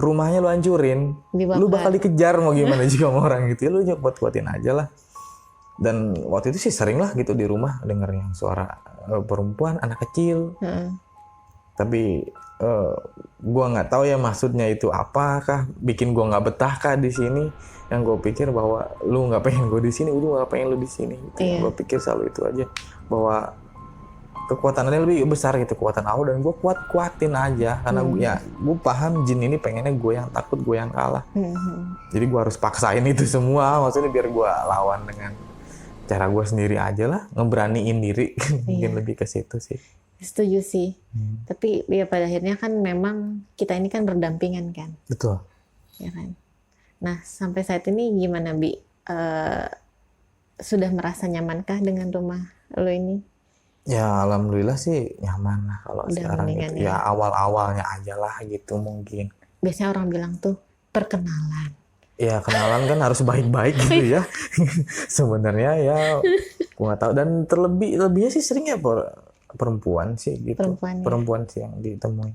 Speaker 1: rumahnya lu hancurin, lu bakal dikejar mau gimana juga sama orang gitu, ya lu kuat-kuatin aja lah. Dan waktu itu sih sering lah gitu di rumah denger yang suara perempuan, anak kecil. Tapi gue nggak tahu ya maksudnya itu apakah, bikin gue nggak betah kah di sini. Yang gue pikir bahwa lu nggak pengen gue di sini, lu nggak pengen lu di sini. Gitu. Gue pikir selalu itu aja, bahwa kekuatannya lebih besar gitu, kekuatan Allah, dan gue kuatin aja karena ya gue paham jin ini pengennya gue yang takut, gue yang kalah. Jadi gue harus paksain itu semua, maksudnya biar gue lawan dengan cara gue sendiri aja lah, ngeberaniin diri. Mungkin lebih ke situ sih.
Speaker 2: Setuju sih. Tapi ya pada akhirnya kan memang kita ini kan berdampingan kan.
Speaker 1: Betul.
Speaker 2: Ya kan. Nah sampai saat ini gimana Bi? Sudah merasa nyamankah dengan rumah lo ini?
Speaker 1: Ya alhamdulillah sih nyaman lah kalau sekarang gitu. Ya awal-awalnya aja lah gitu mungkin.
Speaker 2: Biasanya orang bilang tuh perkenalan.
Speaker 1: Ya kenalan kan harus baik-baik gitu ya. Sebenarnya ya gue nggak tahu, dan lebihnya sih seringnya perempuan sih gitu. Perempuan sih yang ditemui.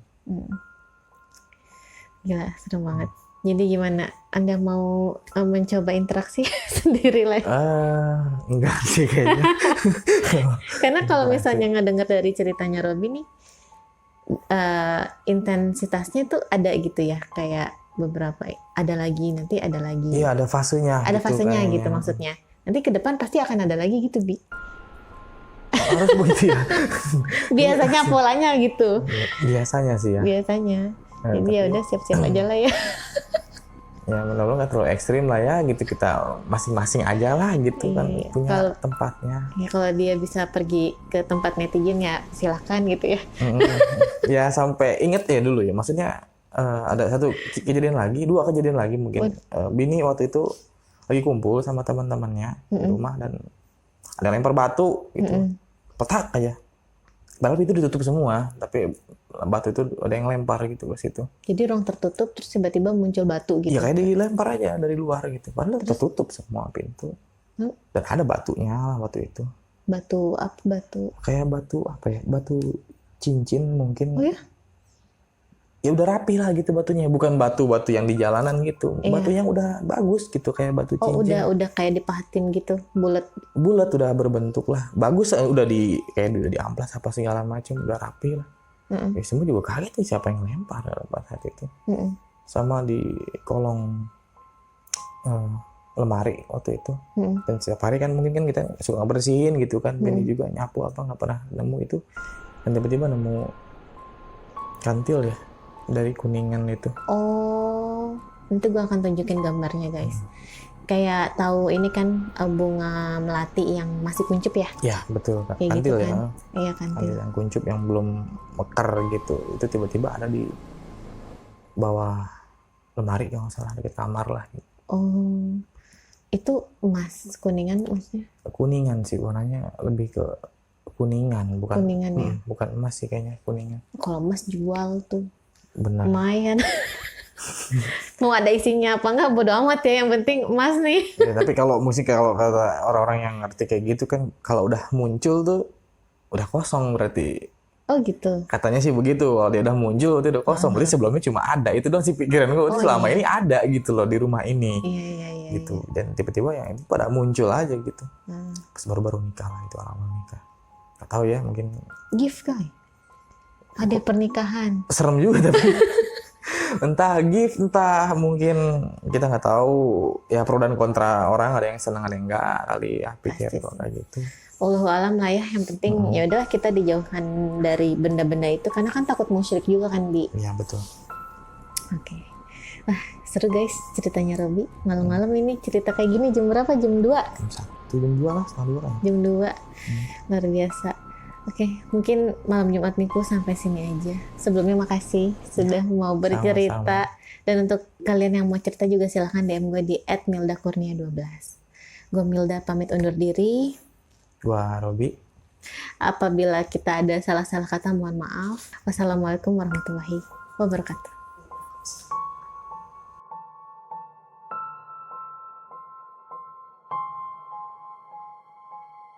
Speaker 2: Gila seru banget. Jadi gimana? Anda mau mencoba interaksi sendiri lagi?
Speaker 1: Enggak sih kayaknya.
Speaker 2: Karena kalau misalnya ngedenger dari ceritanya Robby nih, intensitasnya tuh ada gitu ya, kayak beberapa ada lagi, nanti ada lagi.
Speaker 1: Iya ada fasenya.
Speaker 2: Ada fasenya gitu maksudnya. Nanti ke depan pasti akan ada lagi gitu Bi.
Speaker 1: Harus begitu ya.
Speaker 2: Biasanya polanya gitu.
Speaker 1: Biasanya sih ya.
Speaker 2: Biasanya. Jadi ya udah siap-siap aja lah ya.
Speaker 1: Ya mudah-mudahan nggak terlalu ekstrim lah ya gitu, kita masing-masing aja lah gitu kan punya tempatnya.
Speaker 2: Ya kalau dia bisa pergi ke tempat netizen ya silahkan gitu ya.
Speaker 1: Ya sampai inget ya dulu ya, maksudnya ada satu kejadian lagi, dua kejadian lagi mungkin. Bini waktu itu lagi kumpul sama teman-temannya di rumah dan ada yang lempar batu gitu, petak aja. Padahal itu ditutup semua, tapi batu itu ada yang lempar gitu ke situ.
Speaker 2: Jadi ruang tertutup terus tiba-tiba muncul batu gitu.
Speaker 1: Ya kayak dilempar aja dari luar gitu. Padahal tertutup semua pintu. Dan ada batunya lah, batu itu.
Speaker 2: Batu apa? Batu.
Speaker 1: Kayak batu apa ya? Batu cincin mungkin.
Speaker 2: Oh ya?
Speaker 1: Ya udah rapi lah gitu batunya, bukan batu-batu yang di jalanan gitu.
Speaker 2: Iya.
Speaker 1: Batu yang udah bagus gitu kayak batu
Speaker 2: Oh
Speaker 1: cincin.
Speaker 2: udah kayak dipahatin gitu, bulat.
Speaker 1: Bulat udah berbentuk lah. Bagus udah kayak udah diamplas apa segala macam, udah rapi lah. Ya semua juga kaget nih siapa yang lempar pada saat itu. Sama di kolong lemari waktu itu. Dan setiap hari kan mungkin kan kita suka bersihin gitu kan. Benny juga nyapu apa nggak pernah nemu itu. Dan tiba-tiba nemu kantil ya dari Kuningan itu.
Speaker 2: Oh, nanti gue akan tunjukin gambarnya guys. Kayak tahu ini kan bunga melati yang masih kuncup ya?
Speaker 1: Ya betul,
Speaker 2: Kayak
Speaker 1: kantil
Speaker 2: gitu
Speaker 1: ya.
Speaker 2: kan? Iya kantil.
Speaker 1: Kantil yang kuncup yang belum mekar gitu. Itu tiba-tiba ada di bawah lemari kalau nggak salah, dekat kamar lah. Gitu.
Speaker 2: Oh, itu emas Kuningan maksudnya?
Speaker 1: Kuningan sih warnanya, lebih ke kuningan, bukan
Speaker 2: Kuningan ya?
Speaker 1: bukan emas sih kayaknya, kuningan.
Speaker 2: Kalau emas jual tuh
Speaker 1: Benar.
Speaker 2: lumayan. Mau ada isinya apa enggak bodo amat ya, yang penting emas nih.
Speaker 1: Ya, tapi kalau musik, kalau kata orang-orang yang ngerti kayak gitu kan, kalau udah muncul tuh udah kosong berarti.
Speaker 2: Oh gitu.
Speaker 1: Katanya sih begitu, kalau dia udah muncul itu udah kosong, berarti sebelumnya cuma ada. Itu dong sih pikiran gue, selama ini ada gitu loh di rumah ini.
Speaker 2: Iya.
Speaker 1: Gitu. Dan tiba-tiba yang itu pada muncul aja gitu. Pas baru-baru nikah lah, itu awal nikah. Gak tahu ya, mungkin
Speaker 2: Gift guy. Ada pernikahan.
Speaker 1: serem juga tapi entah gift, entah mungkin kita nggak tahu ya, pro dan kontra orang, ada yang senang ada yang enggak kali ya, pikir kok kayak gitu.
Speaker 2: Wallahu alam lah ya, yang penting ya udahlah kita dijauhkan dari benda-benda itu karena kan takut musyrik juga kan Bi.
Speaker 1: Iya betul.
Speaker 2: Oke. Wah, seru guys ceritanya Robi. Malam-malam ini cerita kayak gini jam berapa? Jam 2?
Speaker 1: Jam 1, jam 2 lah, setengah 2 kan.
Speaker 2: Jam 2. Luar biasa. Oke, mungkin malam Jumat Minggu sampai sini aja. Sebelumnya makasih sudah mau bercerita. Dan untuk kalian yang mau cerita juga silahkan DM gue di @mildakurnia12. Gue Milda pamit undur diri.
Speaker 1: Gua Robi.
Speaker 2: Apabila kita ada salah-salah kata mohon maaf. Wassalamualaikum warahmatullahi wabarakatuh.